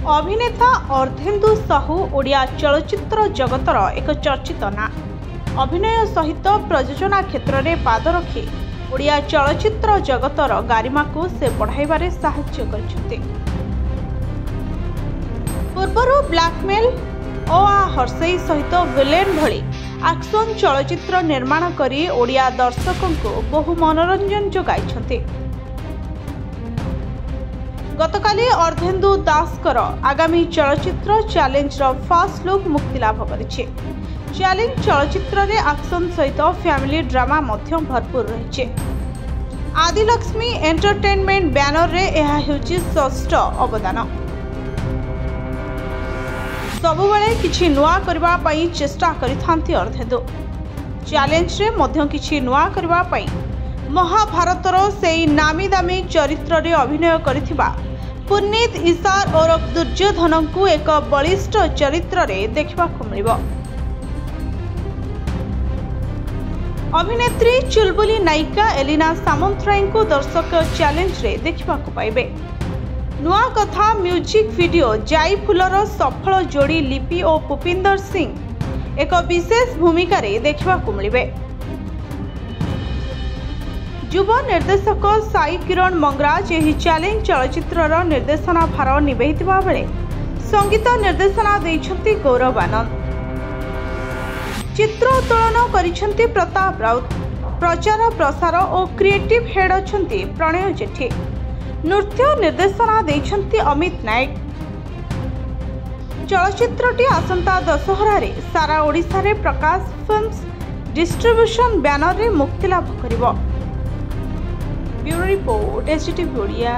अभिनेता अर्धेन्दु साहू ओडिया चलचित्र जगतर एक चर्चित ना। अभिनय सहित प्रयोजना क्षेत्र में पाद रखी ओडिया चलचित्र जगतर गारिमा को से बढ़ाइबारे साहाय्य करछन्ते। पूर्वरु ब्लैकमेल ओ हर्षई सहित विलेन भली एक्शन चलचित्र निर्माण करी ओडिया दर्शकों को बहु मनोरंजन जोगाइछन्ते। गतकाली अर्धेन्दु दासकर आगामी चलचित्र चैलेंज फास्ट लुक मुक्ति लाभ करिछे। चैलेंज चलचित्र रे एक्शन सहित फैमिली ड्रामा मध्य भरपूर रहिछे। आदिलक्ष्मी एंटरटेनमेंट बैनर रे एहा हेउची षष्ठ अवदान। सबुबेले किछि नुआ करबा पई चेष्टा करिथांती अर्धेन्दु। चैलेंज रे मध्य किछि नुआ करबा पई महाभारतर सेई नामी दामी चरित्र रे अभिनय करिथिबा पुनीत ईसार और दुर्योधन को एक बलिष्ठ चरित्र रे देखबा को मिलिबो। अभिनेत्री चुलबुली नायिका एलिना सामंतराय को दर्शक चैलेंज रे देखबा को पाइबे। नुआ कथा म्यूजिक वीडियो जाई फुलर सफल जोड़ी लिपि और पुपिंदर सिंह एक विशेष भूमिका रे देखबा को मिलिबे। युव निर्देशक साई किरण मंगराज यही चैलेंज चलचित्र निर्देशना भार निभेइतिबा बेले संगीत निर्देशना देइछन्ति गौरव आनंद। चित्र उत्तोलन करिछन्ति प्रताप राउत। प्रचार प्रसार और क्रिएटिव हेड अछन्ति प्रणय जेठी। नृत्य निर्देशना देइछन्ति अमित नायक। चलचित्रटी आसंता दशहरा रे सारा ओडिसा रे प्रकाश फिल्म्स डिस्ट्रीब्यूशन बैनर रे मुक्ति लाभ करिवो। Bureau report STV Odia.